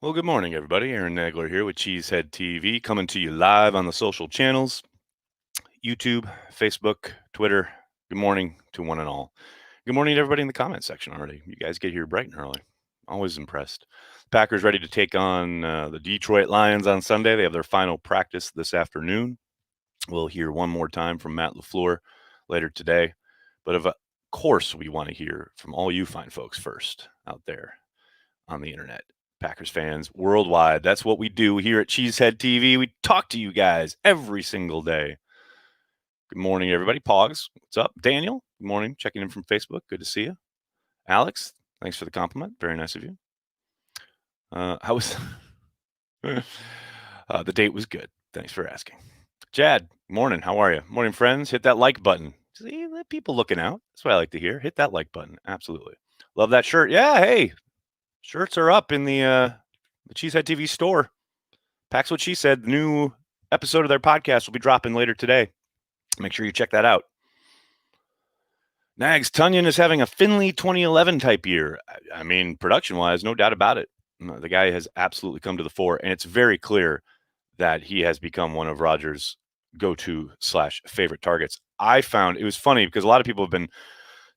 Well, good morning, everybody. Aaron Nagler here with Cheesehead TV, coming to you live on the social channels YouTube, Facebook, Twitter. Good morning to one and all. Good morning to everybody in the comment section already. You guys get here bright and early. Always impressed. Packers ready to take on the Detroit Lions on Sunday. They have their final practice this afternoon. We'll hear one more time from Matt LaFleur later today. But of course, we want to hear from all you fine folks first out there on the internet. Packers fans worldwide. That's what we do here at Cheesehead TV. We talk to you guys every single day. Good morning, everybody. Pogs, what's up? Daniel, good morning. Checking in from Facebook. Good to see you. Alex, thanks for the compliment. Very nice of you. How was the date? Was good. Thanks for asking. Chad, morning. How are you? Morning, friends. Hit that like button. See, let people looking out. That's what I like to hear. Hit that like button. Absolutely. Love that shirt. Yeah, hey, shirts are up in the Cheesehead TV store. Pack's What She Said, the new episode of their podcast will be dropping later today. Make sure you check that out. Nags, Tunyon is having a Finley 2011 type year. I mean, production-wise, no doubt about it. The guy has absolutely come to the fore, and it's very clear that he has become one of Rodgers' go-to/favorite targets. I found it was funny because a lot of people have been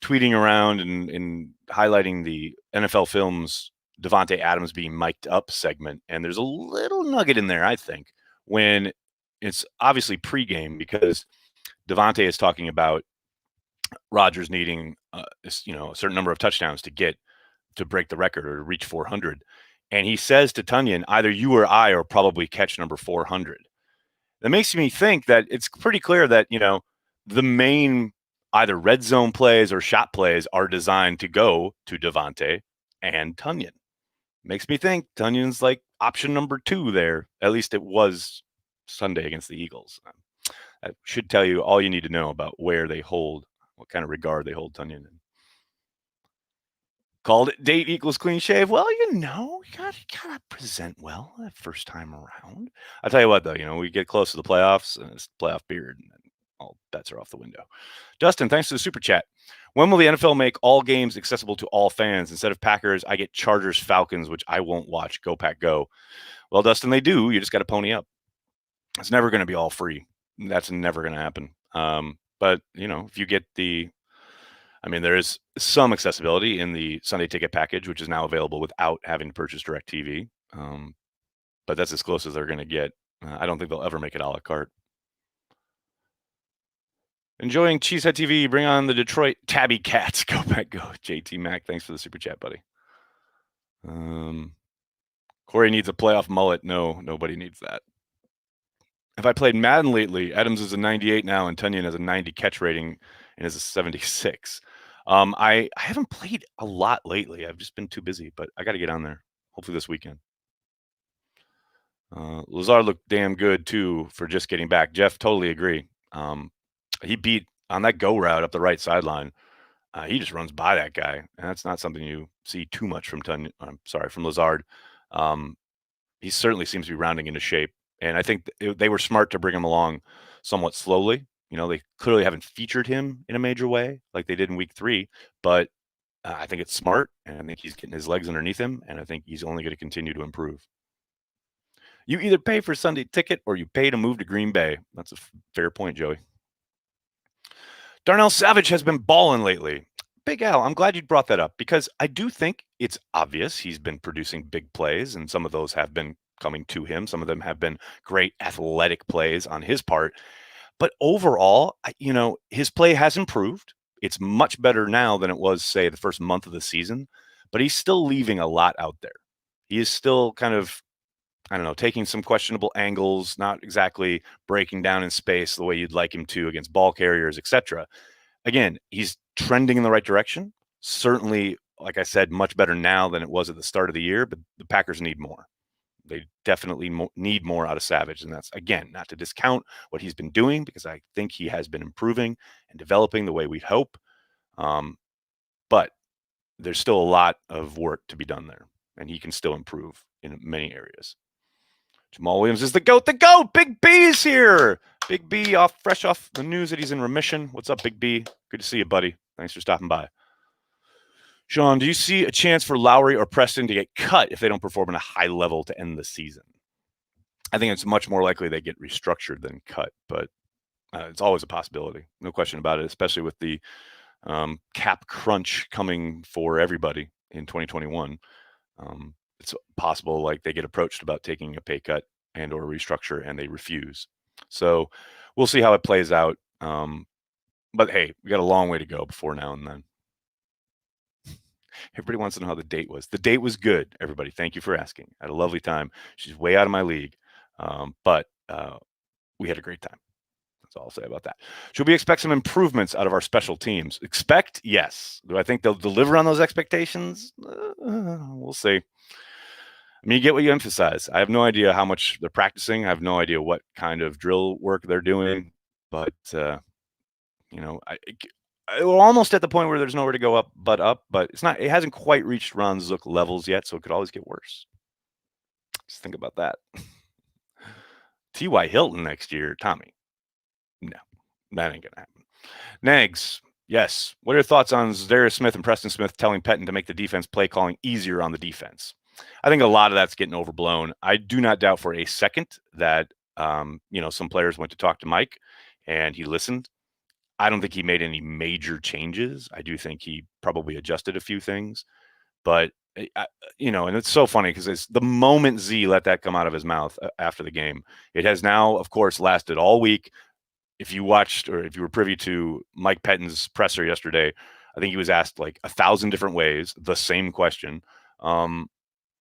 tweeting around and highlighting the NFL Films Davante Adams being mic'd up segment, and there's a little nugget in there, I think, when it's obviously pregame because Davante is talking about Rodgers needing, a certain number of touchdowns to break the record or to reach 400, and he says to Tunyon, either you or I are probably catch number 400. That makes me think that it's pretty clear that the main either red zone plays or shot plays are designed to go to Davante and Tunyon. Makes me think Tunyon's like option number 2 there. At least it was Sunday against the Eagles. I should tell you all you need to know about where they hold, what kind of regard they hold Tunyon in. Called it date equals clean shave. Well, you gotta present well that first time around. I'll tell you what, though, we get close to the playoffs and it's playoff beard, and all bets are off the window. Dustin, thanks to the super chat. When will the NFL make all games accessible to all fans? Instead of Packers, I get Chargers, Falcons, which I won't watch. Go Pack, go. Well, Dustin, they do. You just got to pony up. It's never going to be all free. That's never going to happen. But, if you get there is some accessibility in the Sunday ticket package, which is now available without having to purchase DirecTV. But that's as close as they're going to get. I don't think they'll ever make it a la carte. Enjoying Cheesehead TV. Bring on the Detroit Tabby Cats. Go back, go. JT Mac, thanks for the super chat, buddy. Corey needs a playoff mullet. No, nobody needs that. Have I played Madden lately? Adams is a 98 now, and Tunyon has a 90 catch rating and is a 76. I haven't played a lot lately. I've just been too busy, but I got to get on there. Hopefully this weekend. Lazard looked damn good, too, for just getting back. Jeff, totally agree. He beat on that go route up the right sideline. He just runs by that guy, and that's not something you see too much from from Lazard. He certainly seems to be rounding into shape, and I think they were smart to bring him along somewhat slowly. They clearly haven't featured him in a major way like they did in week 3, but I think it's smart, and I think he's getting his legs underneath him, and I think he's only going to continue to improve. You either pay for a Sunday ticket or you pay to move to Green Bay. That's a fair point, Joey. Darnell Savage has been balling lately. Big Al, I'm glad you brought that up because I do think it's obvious he's been producing big plays, and some of those have been coming to him. Some of them have been great athletic plays on his part. But overall, his play has improved. It's much better now than it was, say, the first month of the season, but he's still leaving a lot out there. He is still kind of, taking some questionable angles, not exactly breaking down in space the way you'd like him to against ball carriers, etc. Again, he's trending in the right direction. Certainly, like I said, much better now than it was at the start of the year, but the Packers need more. They definitely need more out of Savage. And that's, again, not to discount what he's been doing because I think he has been improving and developing the way we'd hope. But there's still a lot of work to be done there, and he can still improve in many areas. Jamal Williams is the GOAT. The GOAT! Big B is here! Big B, fresh off the news that he's in remission. What's up, Big B? Good to see you, buddy. Thanks for stopping by. Sean, do you see a chance for Lowry or Preston to get cut if they don't perform at a high level to end the season? I think it's much more likely they get restructured than cut, but it's always a possibility. No question about it, especially with the cap crunch coming for everybody in 2021. It's possible like they get approached about taking a pay cut and or restructure and they refuse. So we'll see how it plays out. But hey, we got a long way to go before now and then. Everybody wants to know how the date was. The date was good, everybody. Thank you for asking. I had a lovely time. She's way out of my league, but we had a great time. That's all I'll say about that. Should we expect some improvements out of our special teams? Expect? Yes. Do I think they'll deliver on those expectations? We'll see. I mean, you get what you emphasize. I have no idea how much they're practicing. I have no idea what kind of drill work they're doing, but we're almost at the point where there's nowhere to go up, but it's not. It hasn't quite reached Ron Zook levels yet, so it could always get worse. Just think about that. T.Y. Hilton next year, Tommy. No, that ain't gonna happen. Nags, yes. What are your thoughts on Zadarius Smith and Preston Smith telling Pettine to make the defense play calling easier on the defense? I think a lot of that's getting overblown. I do not doubt for a second that some players went to talk to Mike and he listened. I don't think he made any major changes. I do think he probably adjusted a few things, but and it's so funny because it's the moment Z let that come out of his mouth after the game, it has now, of course, lasted all week. If you watched or if you were privy to Mike Pettine's presser yesterday, I think he was asked like 1,000 different ways the same question,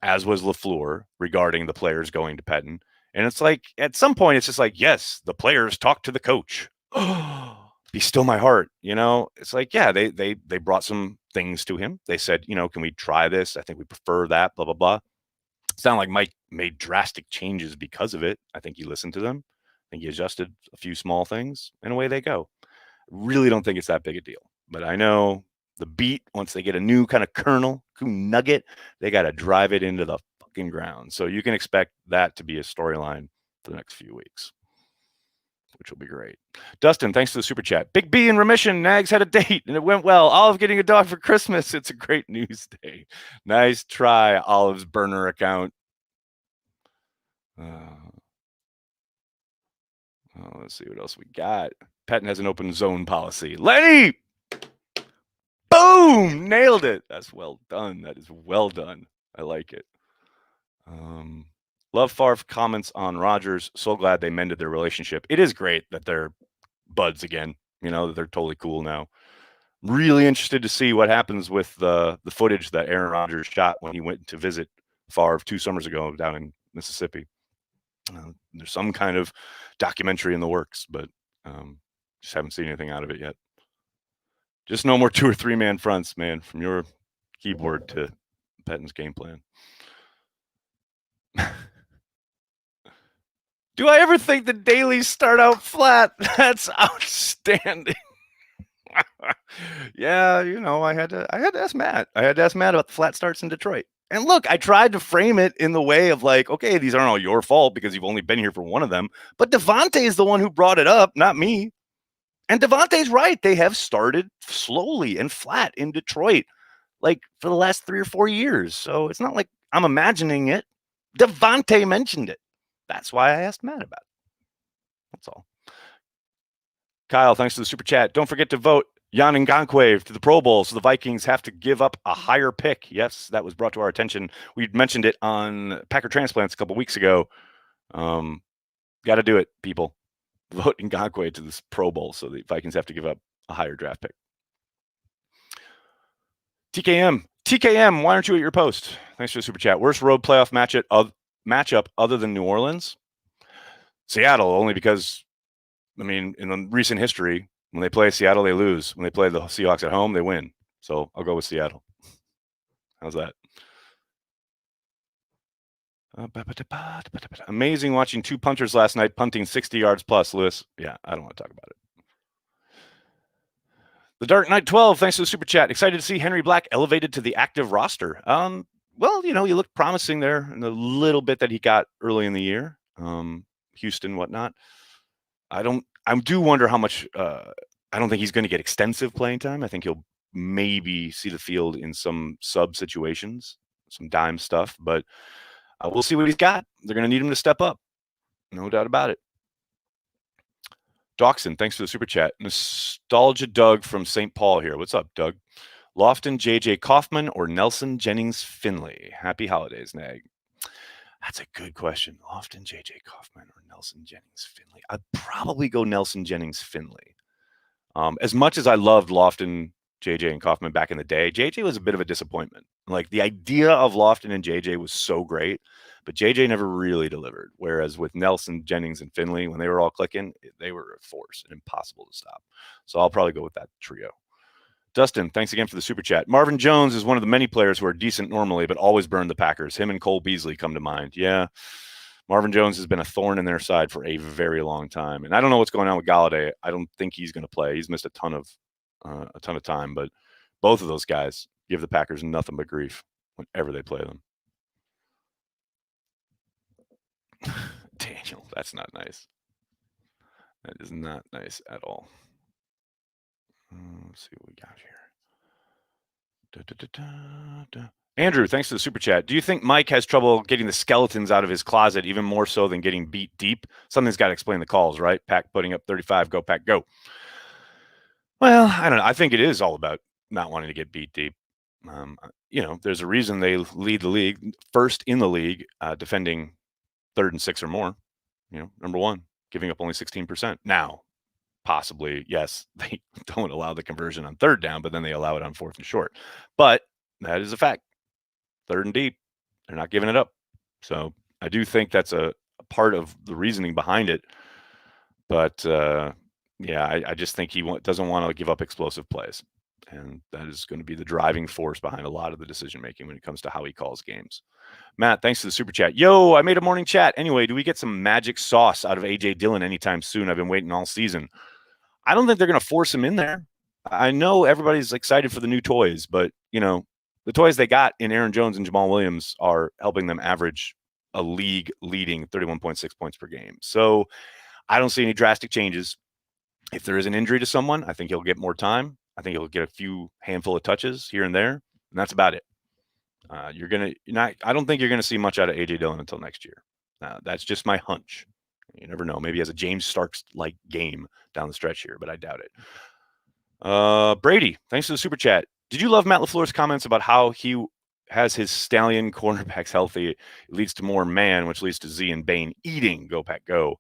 as was LaFleur regarding the players going to Pettine. And it's like at some point, it's just like, yes, the players talk to the coach. Be still my heart. It's like, yeah, they brought some things to him. They said, can we try this? I think we prefer that, blah, blah, blah. It's not like Mike made drastic changes because of it. I think he listened to them. I think he adjusted a few small things and away they go. Really don't think it's that big a deal, but I know the beat, once they get a new kind of kernel, nugget, they got to drive it into the fucking ground. So you can expect that to be a storyline for the next few weeks, which will be great. Dustin, thanks for the super chat. Big B in remission. Nags had a date and it went well. Olive getting a dog for Christmas. It's a great news day. Nice try, Olive's burner account. Let's see what else we got. Pettine has an open zone policy. Lenny! Boom! Nailed it. That's well done. That is well done. I like it. Love Favre comments on Rodgers. So glad they mended their relationship. It is great that they're buds again. That they're totally cool now. Really interested to see what happens with the footage that Aaron Rodgers shot when he went to visit Favre 2 summers ago down in Mississippi. There's some kind of documentary in the works, but just haven't seen anything out of it yet. Just no more 2 or 3 man fronts, man, from your keyboard to Pettine's game plan. Do I ever think the dailies start out flat? That's outstanding. Yeah, I had to ask Matt. I had to ask Matt about the flat starts in Detroit. And look, I tried to frame it in the way of like, okay, these aren't all your fault because you've only been here for one of them. But Devontae is the one who brought it up, not me. And Devontae's right. They have started slowly and flat in Detroit, like for the last 3 or 4 years. So it's not like I'm imagining it. Devontae mentioned it. That's why I asked Matt about it. That's all. Kyle, thanks for the super chat. Don't forget to vote Jan Ngankwe to the Pro Bowl, so the Vikings have to give up a higher pick. Yes, that was brought to our attention. We mentioned it on Packer Transplants a couple weeks ago. Got to do it, people. Vote Ngankwe to this Pro Bowl, so the Vikings have to give up a higher draft pick. TKM, why aren't you at your post? Thanks for the super chat. Worst road playoff matchup other than New Orleans? Seattle, only because, in the recent history, when they play Seattle, they lose. When they play the Seahawks at home, they win. So I'll go with Seattle. How's that? Amazing watching 2 punters last night punting 60 yards plus, Lewis. Yeah, I don't want to talk about it. The Dark Knight 12, thanks for the super chat. Excited to see Henry Black elevated to the active roster. Well, he looked promising there in the little bit that he got early in the year. Houston, whatnot. I do wonder how much. I don't think he's going to get extensive playing time. I think he'll maybe see the field in some sub situations, some dime stuff, but we'll see what he's got. They're going to need him to step up. No doubt about it. Dawson, thanks for the super chat. Nostalgia Doug from St. Paul here. What's up, Doug? Lofton, J.J. Kaufman, or Nelson Jennings Finley? Happy holidays, Nag. That's a good question. Lofton, J.J. Kaufman, or Nelson Jennings Finley? I'd probably go Nelson Jennings Finley. As much as I loved Lofton, JJ, and Kaufman back in the day, JJ was a bit of a disappointment. Like, the idea of Lofton and JJ was so great, but JJ never really delivered. Whereas with Nelson, Jennings, and Finley, when they were all clicking, they were a force and impossible to stop. So I'll probably go with that trio. Dustin, thanks again for the super chat. Marvin Jones is one of the many players who are decent normally, but always burn the Packers. Him and Cole Beasley come to mind. Yeah. Marvin Jones has been a thorn in their side for a very long time. And I don't know what's going on with Golladay. I don't think he's going to play. He's missed a ton of time, but both of those guys give the Packers nothing but grief whenever they play them. Daniel, that's not nice. That is not nice at all. Let's see what we got here. Andrew, thanks for the super chat. Do you think Mike has trouble getting the skeletons out of his closet, even more so than getting beat deep? Something's got to explain the calls, right? Pack putting up 35, go Pack, go. Well, I don't know. I think it is all about not wanting to get beat deep. There's a reason they lead the league, first in the league, defending 3rd and 6 or more. Number one, giving up only 16%. Now, possibly, yes, they don't allow the conversion on 3rd down, but then they allow it on 4th and short. But that is a fact. 3rd and deep, they're not giving it up. So I do think that's a part of the reasoning behind it. But I just think he doesn't want to give up explosive plays. And that is going to be the driving force behind a lot of the decision making when it comes to how he calls games. Matt, thanks for the super chat. Yo, I made a morning chat. Anyway, do we get some magic sauce out of A.J. Dillon anytime soon? I've been waiting all season. I don't think they're going to force him in there. I know everybody's excited for the new toys, but, the toys they got in Aaron Jones and Jamal Williams are helping them average a league-leading 31.6 points per game. So I don't see any drastic changes. If there is an injury to someone, I think he'll get more time. I think he'll get a handful of touches here and there, and that's about it. I don't think you're going to see much out of A.J. Dillon until next year. That's just my hunch. You never know. Maybe he has a James Starks-like game down the stretch here, but I doubt it. Brady, thanks for the super chat. Did you love Matt LaFleur's comments about how he has his stallion cornerbacks healthy? It leads to more man, which leads to Z and Bain eating. Go Pack, go.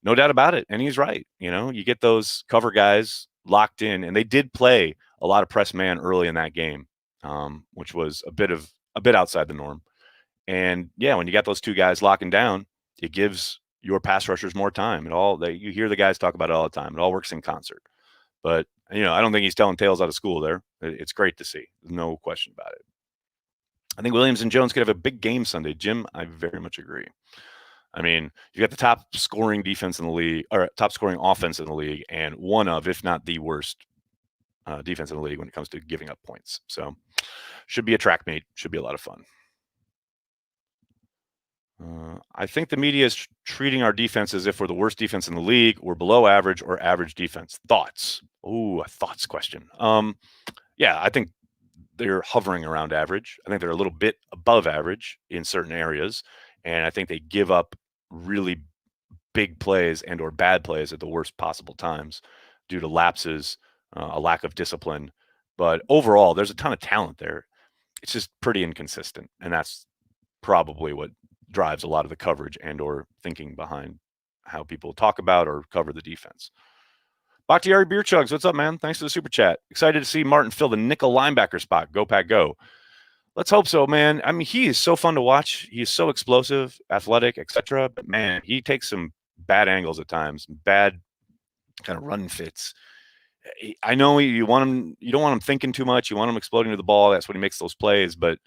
No doubt about it. And he's right. You get those cover guys locked in, and they did play a lot of press man early in that game, which was a bit outside the norm. And yeah, when you got those two guys locking down, it gives your pass rushers more time. You hear the guys talk about it all the time. It all works in concert. But I don't think he's telling tales out of school there. It's great to see. There's no question about it. I think Williams and Jones could have a big game Sunday. Jim, I very much agree. I mean, you got the top scoring defense in the league, or top scoring offense in the league, and one of, if not the worst, defense in the league when it comes to giving up points. So, should be a track meet. Should be a lot of fun. I think the media is treating our defense as if we're the worst defense in the league. We're below average or average defense. Thoughts? Ooh, a thoughts question. Yeah, I think they're hovering around average. I think they're a little bit above average in certain areas. And I think they give up really big plays and or bad plays at the worst possible times due to lapses, a lack of discipline. But overall, there's a ton of talent there. It's just pretty inconsistent. And that's probably what drives a lot of the coverage and or thinking behind how people talk about or cover the defense. Bakhtiari Beer Chugs, what's up, man? Thanks for the super chat. Excited to see Martin fill the nickel linebacker spot. Go Pack, go. Let's hope so, man. I mean, he is so fun to watch. He is so explosive, athletic, etc. But man, he takes some bad angles at times, bad kind of run fits. I know you want him. You don't want him thinking too much. You want him exploding to the ball. That's when he makes those plays. But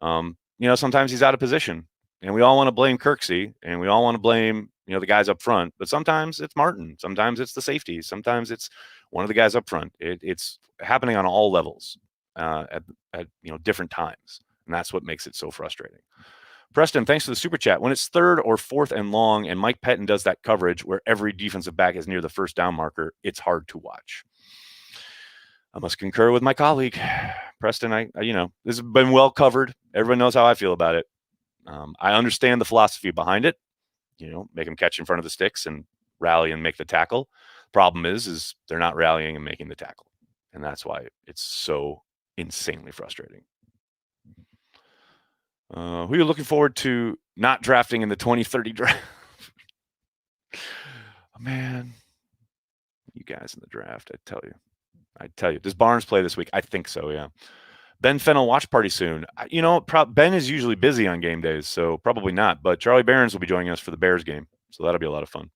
sometimes he's out of position, and we all want to blame Kirksey, and we all want to blame the guys up front. But sometimes it's Martin. Sometimes it's the safety. Sometimes it's one of the guys up front. It's happening on all levels. At different times, and that's what makes it so frustrating. Preston, thanks for the super chat. When it's 3rd or 4th and long, and Mike Pettine does that coverage where every defensive back is near the first down marker, it's hard to watch. I must concur with my colleague, Preston. This has been well covered. Everyone knows how I feel about it. I understand the philosophy behind it. Make them catch in front of the sticks and rally and make the tackle. Problem is they're not rallying and making the tackle. And that's why it's so insanely frustrating. Who are you looking forward to not drafting in the 2030 draft? Oh, man, you guys in the draft, I tell you. Does Barnes play this week? I think so, yeah. Ben Fennell watch party soon. Ben is usually busy on game days, so probably not. But Charlie Barons will be joining us for the Bears game, so that'll be a lot of fun.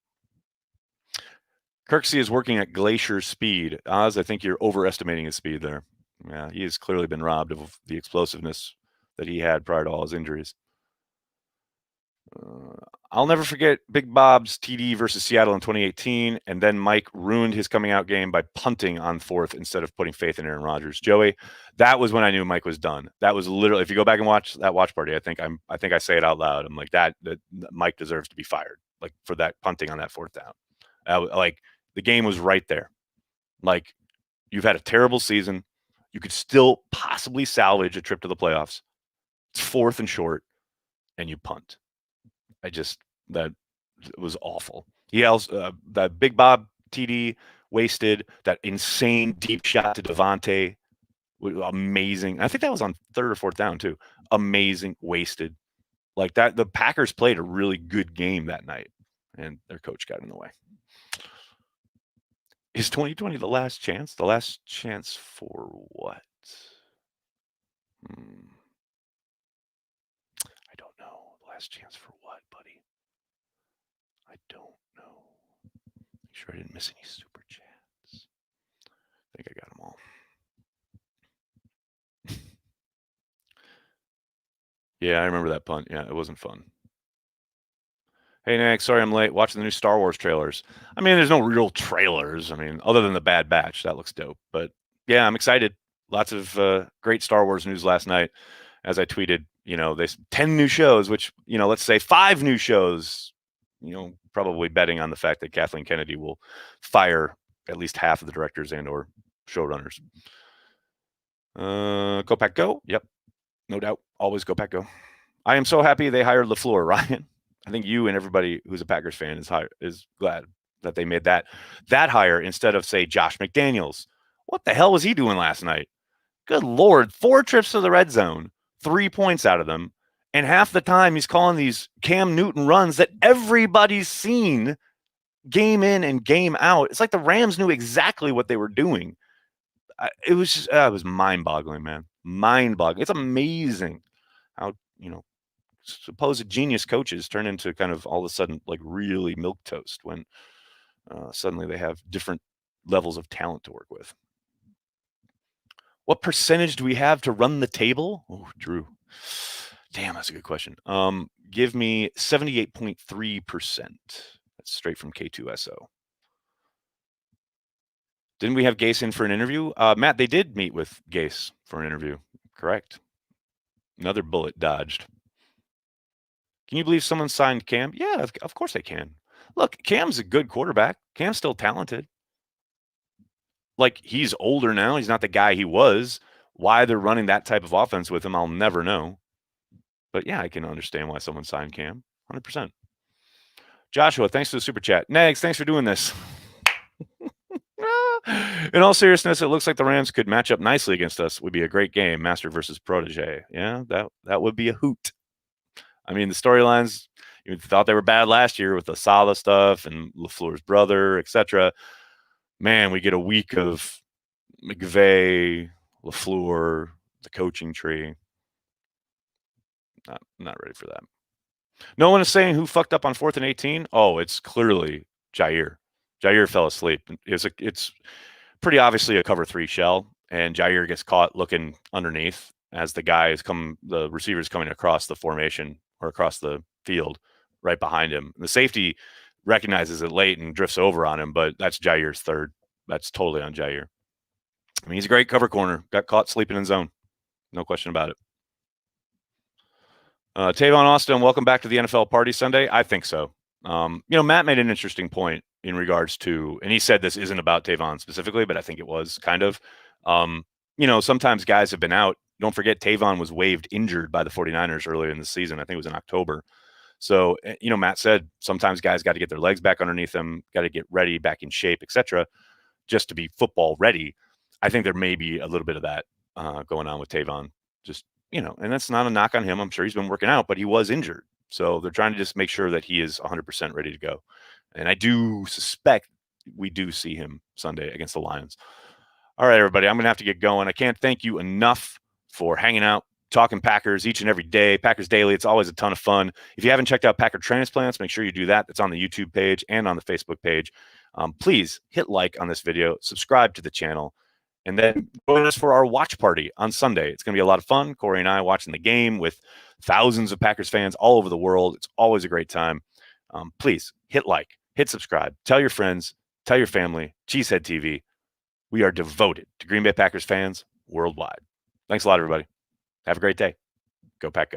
Kirksey is working at glacier speed. Oz, I think you're overestimating his speed there. Yeah, he has clearly been robbed of the explosiveness that he had prior to all his injuries. I'll never forget Big Bob's TD versus Seattle in 2018, and then Mike ruined his coming out game by punting on fourth instead of putting faith in Aaron Rodgers. Joey, that was when I knew Mike was done. That was literally, if you go back and watch that watch party, I think I say it out loud. I'm like that Mike deserves to be fired, like for that punting on that fourth down. Like the game was right there. Like you've had a terrible season. You could still possibly salvage a trip to the playoffs. It's fourth and short, and you punt. That was awful. He also that Big Bob TD wasted, that insane deep shot to Devontae, amazing. I think that was on third or fourth down too. Amazing, wasted. Like that, the Packers played a really good game that night, and their coach got in the way. Is 2020 the last chance? The last chance for what? I don't know. The last chance for what, buddy? I don't know. Make sure I didn't miss any super chats. I think I got them all. Yeah, I remember that punt. Yeah, it wasn't fun. Hey, Nick, sorry I'm late. Watching the new Star Wars trailers. I mean, there's no real trailers. I mean, other than the Bad Batch. That looks dope. But yeah, I'm excited. Lots of great Star Wars news last night. As I tweeted, there's 10 new shows, which, let's say 5 new shows, probably betting on the fact that Kathleen Kennedy will fire at least half of the directors and or showrunners. Go Pack Go. Yep. No doubt. Always go Pack Go. I am so happy they hired LaFleur, Ryan. I think you and everybody who's a Packers fan is glad that they made that hire instead of, say, Josh McDaniels. What the hell was he doing last night? Good Lord. 4 trips to the red zone, 3 points out of them. And half the time he's calling these Cam Newton runs that everybody's seen game in and game out. It's like the Rams knew exactly what they were doing. It was just, it was mind-boggling, man. Mind-boggling. It's amazing how, supposed genius coaches turn into kind of all of a sudden like really milquetoast when suddenly they have different levels of talent to work with. What percentage do we have to run the table? Oh, Drew. Damn, that's a good question. Give me 78.3%. That's straight from K2SO. Didn't we have Gase in for an interview? Matt, they did meet with Gase for an interview. Correct. Another bullet dodged. Can you believe someone signed Cam? Yeah, of course they can. Look, Cam's a good quarterback. Cam's still talented. Like, he's older now. He's not the guy he was. Why they're running that type of offense with him, I'll never know. But yeah, I can understand why someone signed Cam. 100%. Joshua, thanks for the super chat. Nags, thanks for doing this. In all seriousness, it looks like the Rams could match up nicely against us. Would be a great game, master versus protege. Yeah, that would be a hoot. I mean, the storylines, you thought they were bad last year with the Saleh stuff and LaFleur's brother, etc. Man, we get a week of McVay, LaFleur, the coaching tree. Not ready for that. No one is saying who fucked up on 4th and 18. Oh, it's clearly Jair. Jair fell asleep. It's pretty obviously a cover 3 shell, and Jair gets caught looking underneath as the receiver's coming across the formation or across the field right behind him. The safety recognizes it late and drifts over on him, but that's Jair's third. That's totally on Jair. I mean, he's a great cover corner. Got caught sleeping in zone. No question about it. Tavon Austin, welcome back to the NFL Party Sunday. I think so. Matt made an interesting point in regards to, and he said this isn't about Tavon specifically, but I think it was kind of, Um, sometimes guys have been out. Don't forget Tavon was waived injured by the 49ers earlier in the season. I think it was in October. So, Matt said sometimes guys got to get their legs back underneath them, got to get ready, back in shape, etc., just to be football ready. I think there may be a little bit of that going on with Tavon. Just, and that's not a knock on him. I'm sure he's been working out, but he was injured. So they're trying to just make sure that he is 100% ready to go. And I do suspect we do see him Sunday against the Lions. All right, everybody, I'm going to have to get going. I can't thank you enough for hanging out, talking Packers each and every day. Packers Daily, it's always a ton of fun. If you haven't checked out Packer Transplants, make sure you do that. It's on the YouTube page and on the Facebook page. Please hit like on this video, subscribe to the channel, and then join us for our watch party on Sunday. It's going to be a lot of fun. Corey and I watching the game with thousands of Packers fans all over the world. It's always a great time. Please hit like, hit subscribe, tell your friends, tell your family. Cheesehead TV. We are devoted to Green Bay Packers fans worldwide. Thanks a lot, everybody. Have a great day. Go Pack Go.